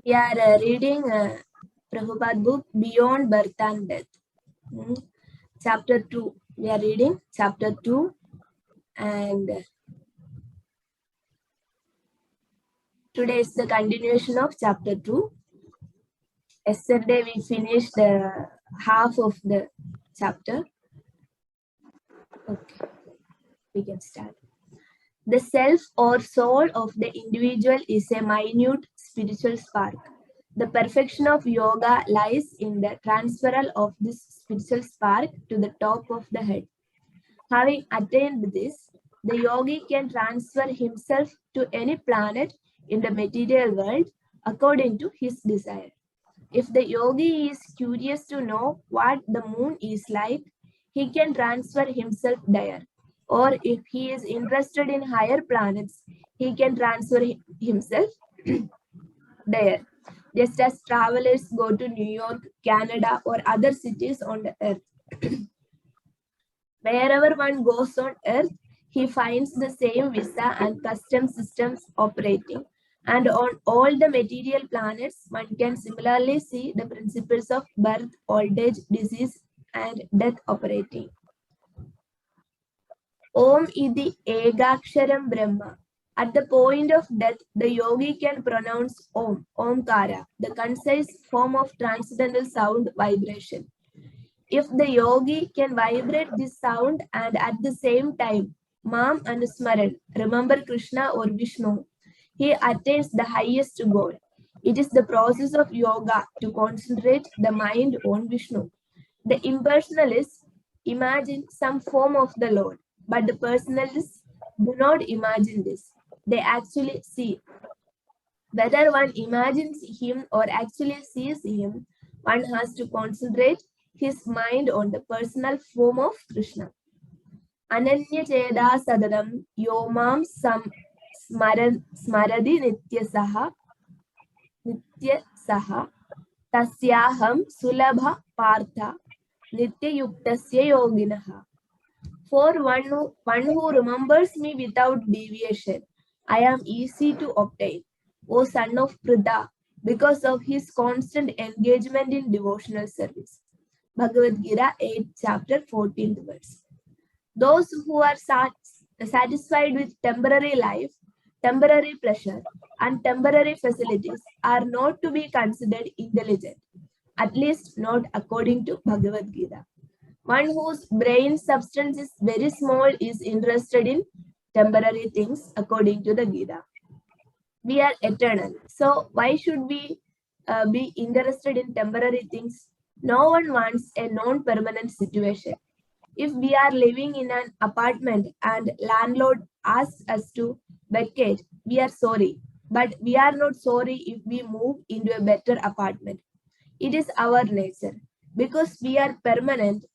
We are reading Prabhupada book Beyond Birth and Death. Chapter 2. We are reading chapter 2 and today is the continuation of chapter 2. Yesterday we finished half of the chapter. Okay, we can start. The self or soul of the individual is a minute spiritual spark. The perfection of yoga lies in the transferal of this spiritual spark to the top of the head. Having attained this, the yogi can transfer himself to any planet in the material world according to his desire. If the yogi is curious to know what the moon is like, he can transfer himself there. Or if he is interested in higher planets, he can transfer himself there. Just as travelers go to New York, Canada, or other cities on the earth. Wherever one goes on earth, he finds the same visa and custom systems operating. And on all the material planets, one can similarly see the principles of birth, old age, disease, and death operating. Om iti egaksharam brahma. At the point of death, the yogi can pronounce Om, Omkara, the concise form of transcendental sound vibration. If the yogi can vibrate this sound and at the same time, Mam and Smaran, remember Krishna or Vishnu, he attains the highest goal. It is the process of yoga to concentrate the mind on Vishnu. The impersonalists imagine some form of the Lord, but the personalists do not imagine this. They actually see. Whether one imagines him or actually sees him, one has to concentrate his mind on the personal form of Krishna. Ananya Cheda Sadaram Yomam Smaradi Nitya Saha Tasyaham Sulabha Partha Nitya Yuktasya Yoginaha. For one who remembers me without deviation, I am easy to obtain, O son of Pritha, because of his constant engagement in devotional service. Bhagavad Gita 8, chapter 14th verse. Those who are satisfied with temporary life, temporary pleasure, and temporary facilities are not to be considered intelligent, at least not according to Bhagavad Gita. One whose brain substance is very small is interested in temporary things according to the Gita. We are eternal. So why should we be interested in temporary things? No one wants a non-permanent situation. If we are living in an apartment and landlord asks us to vacate, we are sorry. But we are not sorry if we move into a better apartment. It is our nature. Because we are permanent,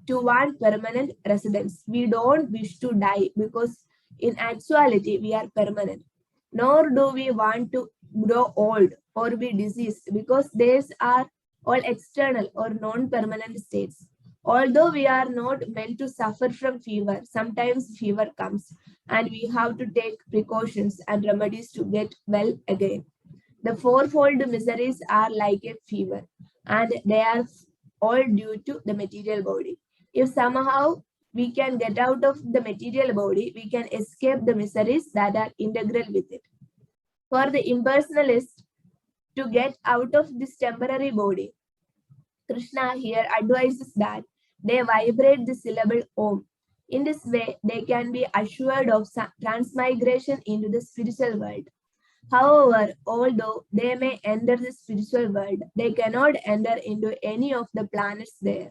to want permanent residence. We don't wish to die because in actuality we are permanent. Nor do we want to grow old or be diseased because these are all external or non-permanent states. Although we are not meant to suffer from fever, sometimes fever comes and we have to take precautions and remedies to get well again. The fourfold miseries are like a fever and they are all due to the material body. If somehow we can get out of the material body, we can escape the miseries that are integral with it. For the impersonalist to get out of this temporary body, Krishna here advises that they vibrate the syllable Om. In this way, they can be assured of transmigration into the spiritual world. However, although they may enter the spiritual world, they cannot enter into any of the planets there.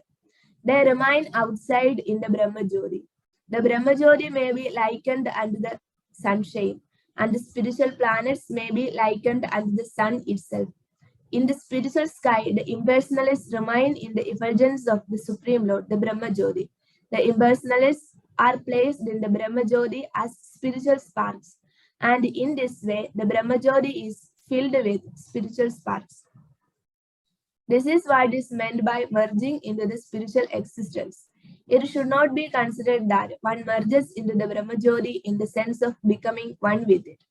They remain outside in the Brahmajyoti. The Brahmajyoti may be likened unto the sunshine, and the spiritual planets may be likened unto the sun itself. In the spiritual sky, the impersonalists remain in the effulgence of the Supreme Lord, the Brahmajyoti. The impersonalists are placed in the Brahmajyoti as spiritual sparks, and in this way, the Brahmajyoti is filled with spiritual sparks. This is what is meant by merging into the spiritual existence. It should not be considered that one merges into the Brahmajyoti in the sense of becoming one with it.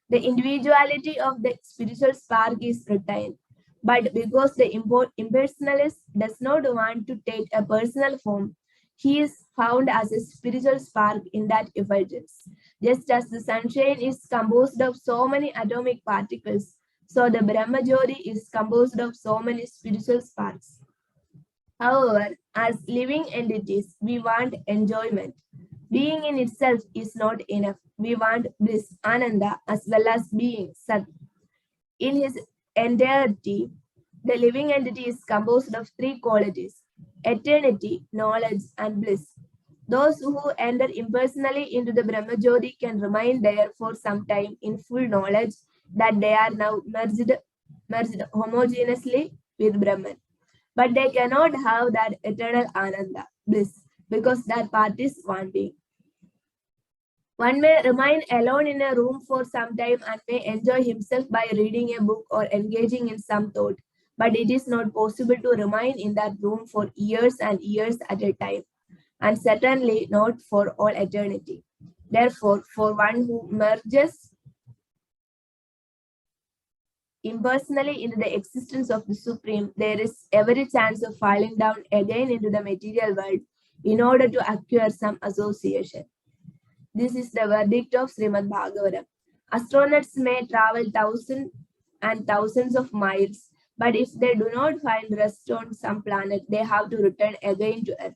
The individuality of the spiritual spark is retained, but because the impersonalist does not want to take a personal form, he is found as a spiritual spark in that effulgence. Just as the sunshine is composed of so many atomic particles, so the Brahmajyoti is composed of so many spiritual sparks. However, as living entities, we want enjoyment. Being in itself is not enough. We want bliss, ananda, as well as being, sat. In his entirety, the living entity is composed of three qualities: eternity, knowledge, and bliss. Those who enter impersonally into the Brahmajyoti can remain there for some time in full knowledge that they are now merged homogeneously with Brahman. But they cannot have that eternal ananda, bliss, because that part is wanting. One may remain alone in a room for some time and may enjoy himself by reading a book or engaging in some thought, but it is not possible to remain in that room for years and years at a time, and certainly not for all eternity. Therefore, for one who merges impersonally into the existence of the Supreme, there is every chance of falling down again into the material world in order to acquire some association. This is the verdict of Srimad Bhagavatam. Astronauts may travel thousands and thousands of miles, but if they do not find rest on some planet, they have to return again to Earth.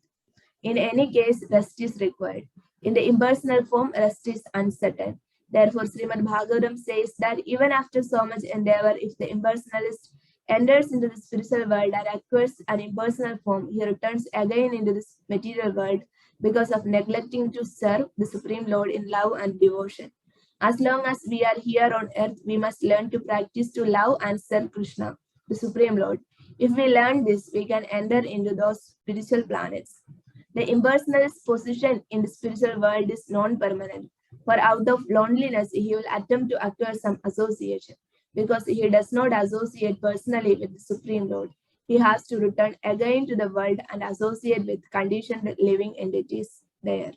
In any case, rest is required. In the impersonal form, rest is uncertain. Therefore, Srimad Bhagavatam says that even after so much endeavor, if the impersonalist enters into the spiritual world and acquires an impersonal form, he returns again into this material world because of neglecting to serve the Supreme Lord in love and devotion. As long as we are here on earth, we must learn to practice to love and serve Krishna, the Supreme Lord. If we learn this, we can enter into those spiritual planets. The impersonalist position in the spiritual world is non-permanent, for out of loneliness he will attempt to acquire some association. Because he does not associate personally with the Supreme Lord, he has to return again to the world and associate with conditioned living entities there.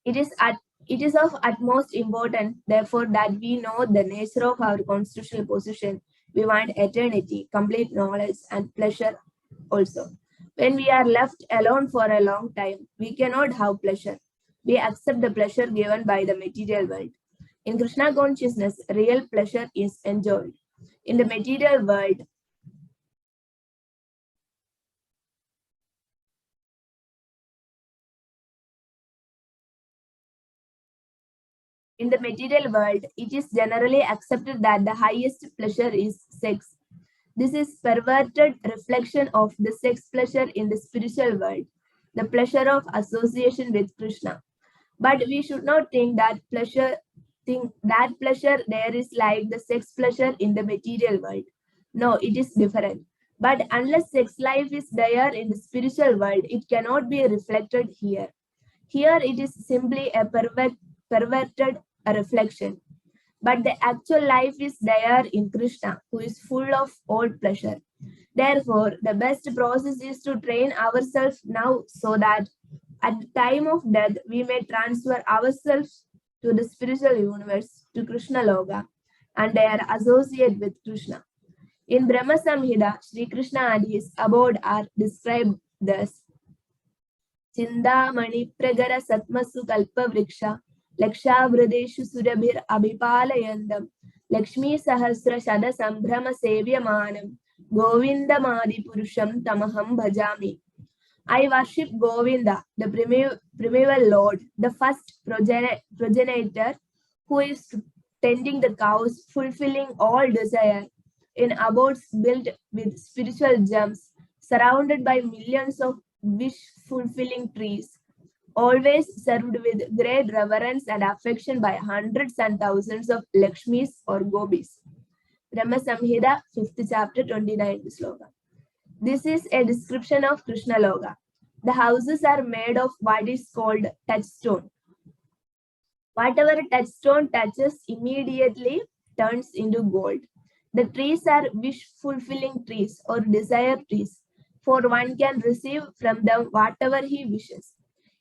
It is of utmost importance, therefore, that we know the nature of our constitutional position. We want eternity, complete knowledge, and pleasure also. When we are left alone for a long time, we cannot have pleasure. We accept the pleasure given by the material world. In Krishna consciousness, real pleasure is enjoyed. In the material world, it is generally accepted that the highest pleasure is sex. This is perverted reflection of the sex pleasure in the spiritual world, the pleasure of association with Krishna. But we should not think that pleasure there is like the sex pleasure in the material world. No, it is different. But unless sex life is there in the spiritual world, it cannot be reflected here. Here it is simply a perverted reflection. But the actual life is there in Krishna, who is full of all pleasure. Therefore, the best process is to train ourselves now so that at the time of death, we may transfer ourselves to the spiritual universe, to Krishna Loka, and there associate with Krishna. In Brahma Samhita, Sri Krishna and his abode are described thus. Chindamani Pragara Satmasu Kalpavriksha Lakshavradeshu Surabhir Abhipalayandam Lakshmi Sahasra Shada Sambhrama Sevyamanam Govindamadi Purusham Tamaham Bhajami. I worship Govinda, the primeval Lord, the first progenitor who is tending the cows, fulfilling all desire in abodes built with spiritual gems, surrounded by millions of wish-fulfilling trees, always served with great reverence and affection by hundreds and thousands of Lakshmis or Gobis. Brahma Samhita, 5th chapter, 29th sloka. This is a description of Krishna Loka. The houses are made of what is called touchstone. Whatever touchstone touches immediately turns into gold. The trees are wish-fulfilling trees or desire trees, for one can receive from them whatever he wishes.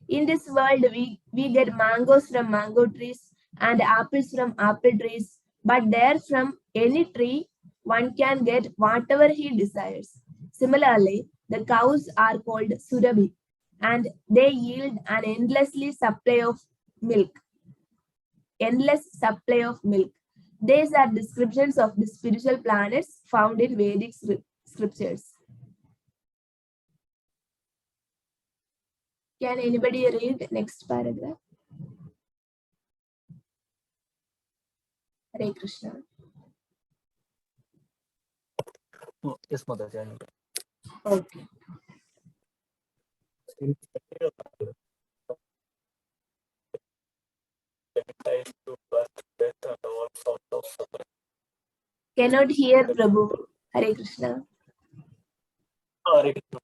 In this world, we get mangoes from mango trees, and apples from apple trees, but there from any tree one can get whatever he desires. Similarly, the cows are called surabhi, and they yield an endless supply of milk. These are descriptions of the spiritual planets found in Vedic scriptures. Can anybody read next paragraph? Hare Krishna. Yes, Mataji. Okay. Cannot hear Prabhu. Hare Krishna. Hare Krishna.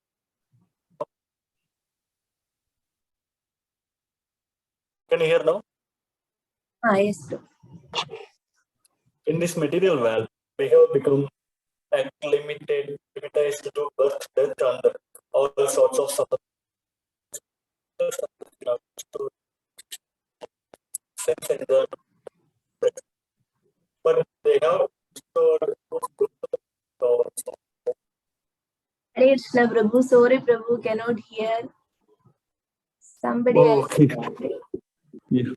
Can you hear now? Yes, Prabhu. In this material world, we have become limitized to birth, death, and all sorts of suffering. Sense and the but they have stored Hare Krishna, Prabhu. Sorry, Prabhu, cannot hear. Somebody else okay. can read. Yeah.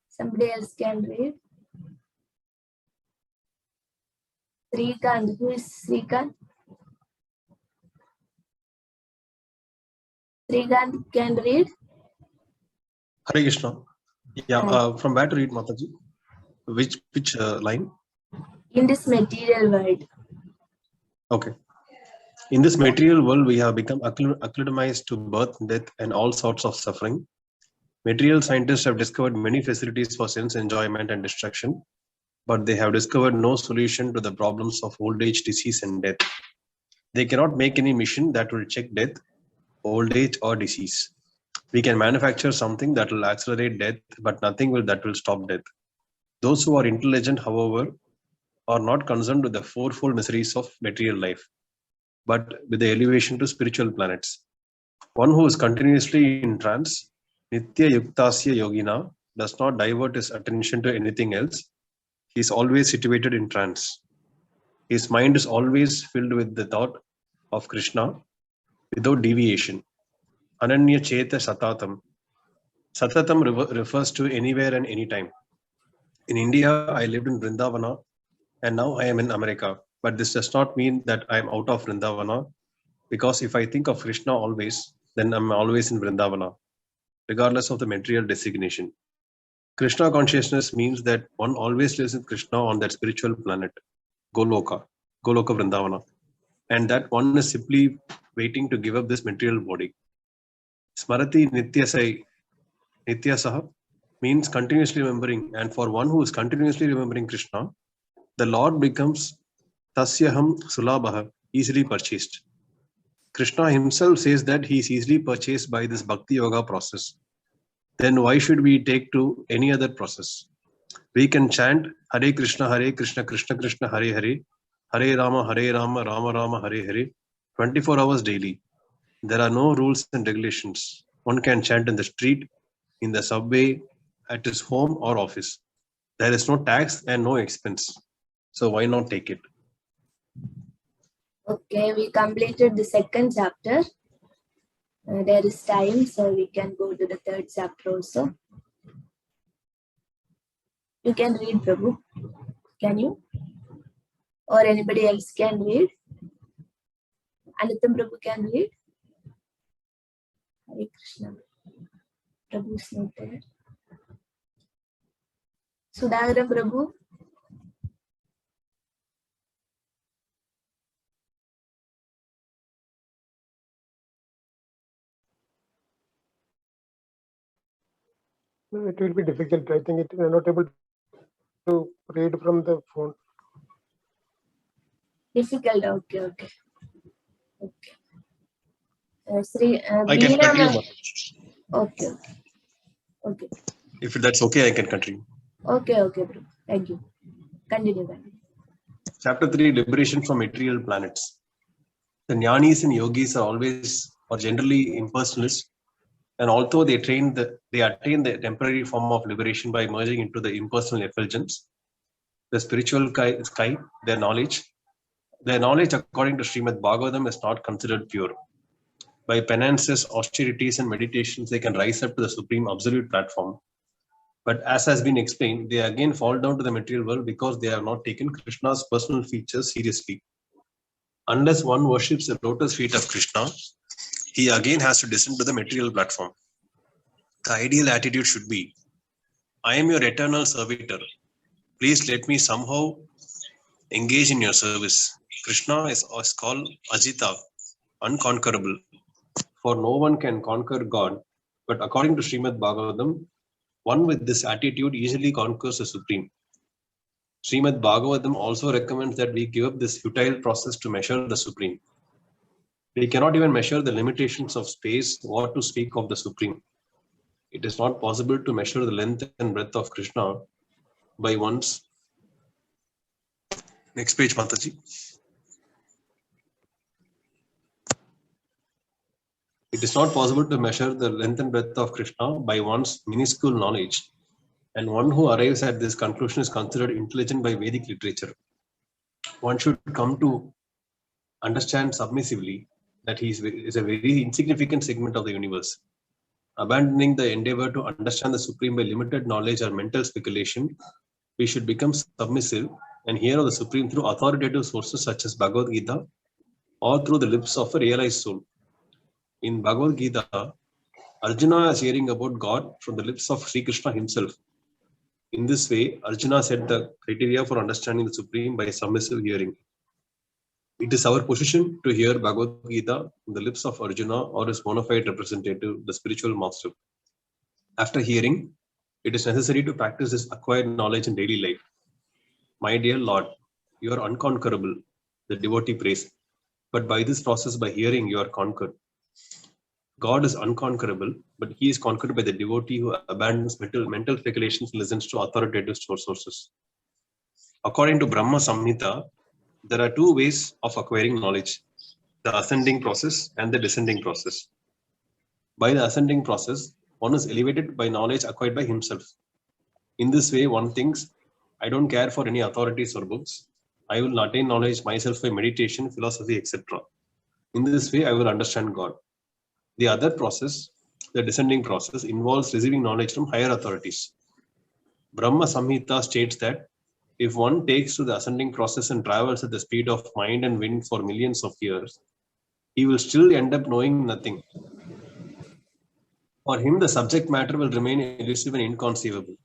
Somebody else can read. Srikant. Who is Srikant? Srikant can read. Hare Krishna. Yeah, from where to read, Mataji? Which line? In this material world. Okay. In this material world, we have become acclimatized to birth, death, and all sorts of suffering. Material scientists have discovered many facilities for sense enjoyment and distraction, but they have discovered no solution to the problems of old age, disease, and death. They cannot make any mission that will check death, old age, or disease. We can manufacture something that will accelerate death, but nothing that will stop death. Those who are intelligent, however, are not concerned with the fourfold miseries of material life, but with the elevation to spiritual planets. One who is continuously in trance, Nitya Yuktasya Yogina, does not divert his attention to anything else. He is always situated in trance. His mind is always filled with the thought of Krishna without deviation. Ananya Cheta Satatam. Satatam refers to anywhere and anytime. In India, I lived in Vrindavana, and now I am in America. But this does not mean that I am out of Vrindavana, because if I think of Krishna always, then I'm always in Vrindavana, regardless of the material designation. Krishna consciousness means that one always lives with Krishna on that spiritual planet, Goloka Vrindavana, and that one is simply waiting to give up this material body. Smrati Nityasaha means continuously remembering, and for one who is continuously remembering Krishna, the Lord becomes Tasyaham Sulabhaha, easily purchased. Krishna himself says that he is easily purchased by this Bhakti Yoga process. Then why should we take to any other process? We can chant Hare Krishna, Krishna Krishna, Hare Hare, Hare Rama, Rama Rama, Hare Hare, 24 hours daily. There are no rules and regulations. One can chant in the street, in the subway, at his home or office. There is no tax and no expense. So why not take it? Okay, we completed the second chapter. There is time, so we can go to the third chapter also. You can read, Prabhu. Can you? Or anybody else can read? Anitam Prabhu can read? Hare Krishna. Prabhu is not there. Sudhagaram Prabhu? It will be difficult. I think it is not able to read from the phone. Difficult. Okay. I can continue. Okay. If that's okay, I can continue. Okay, bro. Thank you. Continue. Chapter 3, Liberation from Material Planets. The jnanis and yogis are generally impersonalists And although they attain the temporary form of liberation by merging into the impersonal effulgence, the spiritual sky, their knowledge according to Srimad Bhagavatam is not considered pure. By penances, austerities, and meditations, they can rise up to the supreme absolute platform. But as has been explained, they again fall down to the material world because they have not taken Krishna's personal features seriously. Unless one worships the lotus feet of Krishna, he again has to descend to the material platform. The ideal attitude should be, I am your eternal servitor. Please let me somehow engage in your service. Krishna is called Ajita, unconquerable. For no one can conquer God. But according to Srimad Bhagavatam, one with this attitude easily conquers the Supreme. Srimad Bhagavatam also recommends that we give up this futile process to measure the Supreme. We cannot even measure the limitations of space or to speak of the Supreme. It is not possible to measure the length and breadth of Krishna by one's. Next page, Mataji. It is not possible to measure the length and breadth of Krishna by one's minuscule knowledge, and one who arrives at this conclusion is considered intelligent by Vedic literature. One should come to understand submissively that he is a very insignificant segment of the universe. Abandoning the endeavor to understand the Supreme by limited knowledge or mental speculation, we should become submissive and hear of the Supreme through authoritative sources such as Bhagavad Gita or through the lips of a realized soul. In Bhagavad Gita, Arjuna is hearing about God from the lips of Sri Krishna himself. In this way, Arjuna set the criteria for understanding the Supreme by submissive hearing. It is our position to hear Bhagavad Gita from the lips of Arjuna or his bona fide representative, the spiritual master. After hearing, it is necessary to practice this acquired knowledge in daily life. My dear Lord, you are unconquerable, the devotee prays. But by this process, by hearing, you are conquered. God is unconquerable, but he is conquered by the devotee who abandons mental speculations and listens to authoritative sources. According to Brahma Samhita, there are two ways of acquiring knowledge, the ascending process and the descending process. By the ascending process, one is elevated by knowledge acquired by himself. In this way, one thinks, I don't care for any authorities or books. I will attain knowledge myself by meditation, philosophy, etc. In this way, I will understand God. The other process, the descending process, involves receiving knowledge from higher authorities. Brahma Samhita states that if one takes to the ascending process and travels at the speed of mind and wind for millions of years, he will still end up knowing nothing. For him, the subject matter will remain elusive and inconceivable.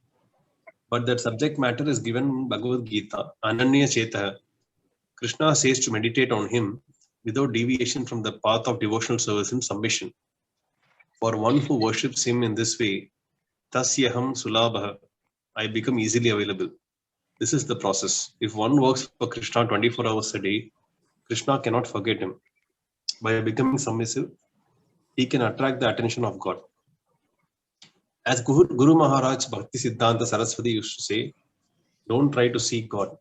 But that subject matter is given in Bhagavad Gita, Ananya Chetaha. Krishna says to meditate on him without deviation from the path of devotional service and submission. For one who worships him in this way, Tasyaham Sulabha, I become easily available. This is the process. If one works for Krishna 24 hours a day, Krishna cannot forget him. By becoming submissive, he can attract the attention of God. As Guru Maharaj Bhakti Siddhanta Saraswati used to say, don't try to seek God.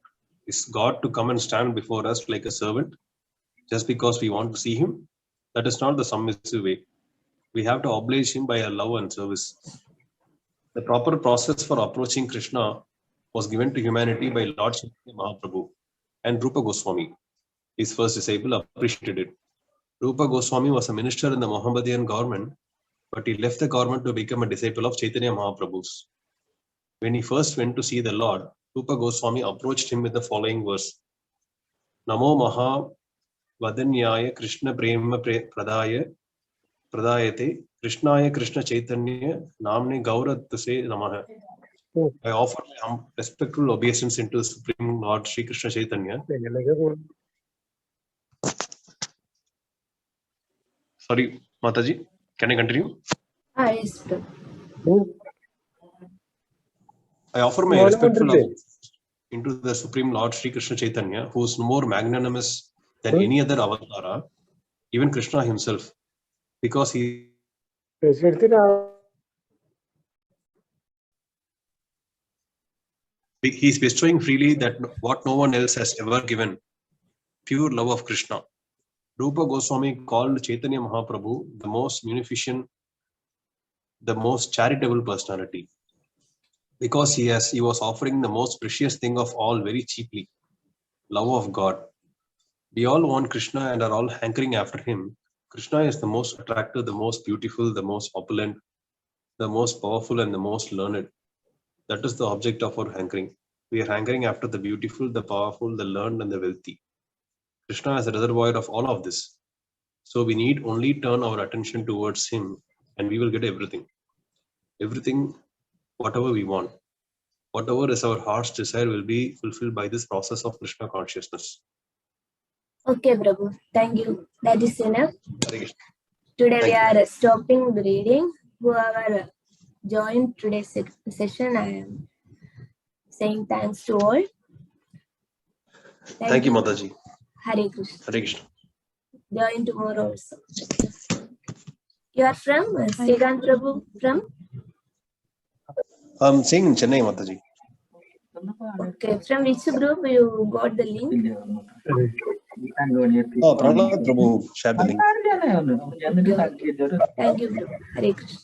Is God to come and stand before us like a servant just because we want to see him? That is not the submissive way. We have to oblige him by our love and service. The proper process for approaching Krishna was given to humanity by Lord Chaitanya Mahaprabhu and Rupa Goswami. His first disciple appreciated it. Rupa Goswami was a minister in the Mohammedan government, but he left the government to become a disciple of Chaitanya Mahaprabhu's. When he first went to see the Lord, Rupa Goswami approached him with the following verse. Namo Maha Vadanyaya Krishna Prema Pradayate Krishnaya Krishna Chaitanya Namne Gauratase Namaha. I offer my respectful obeisance into the Supreme Lord Sri Krishna Chaitanya. Sorry, Mataji, can I continue? Yes, sir. I offer my respectful obeisance into the Supreme Lord Sri Krishna Chaitanya, who is more magnanimous than any other avatara, even Krishna himself, because he is bestowing freely that what no one else has ever given, pure love of Krishna. Rupa Goswami called Chaitanya Mahaprabhu the most munificent the most charitable personality, because he was offering the most precious thing of all very cheaply, love of God. We all want Krishna and are all hankering after him. Krishna is the most attractive, the most beautiful, the most opulent, the most powerful, and the most learned. That is the object of our hankering. We are hankering after the beautiful, the powerful, the learned, and the wealthy. Krishna is a reservoir of all of this. So we need only turn our attention towards him and we will get everything. Everything, whatever we want. Whatever is our heart's desire will be fulfilled by this process of Krishna consciousness. Okay, Prabhu. Thank you. That is enough. Hare Krishna. Today we Thank are stopping the reading. Whoever joined today's session, I am saying thanks to all. Thank you, Mataji. Hare Krishna. Hare Krishna. Join tomorrow also. You are from Srikanth Prabhu from? I'm saying in Chennai, Mataji. Okay, from which group you got the link? Oh, Prahlad Prabhu shared the link. Thank you, Prabhu. Hare Krishna.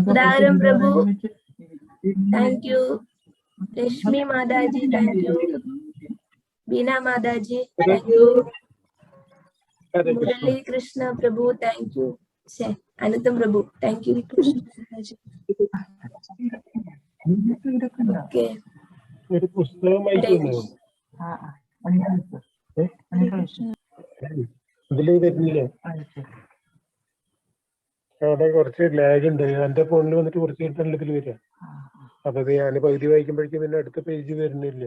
Udaharam Prabhu. Thank you. Rashmi Madaji, thank you. Beena Madaji, thank you. Murali Krishna Prabhu, thank you. Anantam Prabhu, thank you. Okay. ഒരു പുസ്തകമായിട്ട് ഇതില് വരുന്നില്ല. അവിടെ കുറച്ച് lag ഉണ്ട്. എന്റെ ഫോണിൽ വന്നിട്ട് കുറച്ച് കഴിഞ്ഞിട്ടാണ് ഇതിൽ വരിക. അപ്പൊ അത് ഞാൻ പകുതി വായിക്കുമ്പോഴേക്കും പിന്നെ അടുത്ത പേജ് വരുന്നില്ല.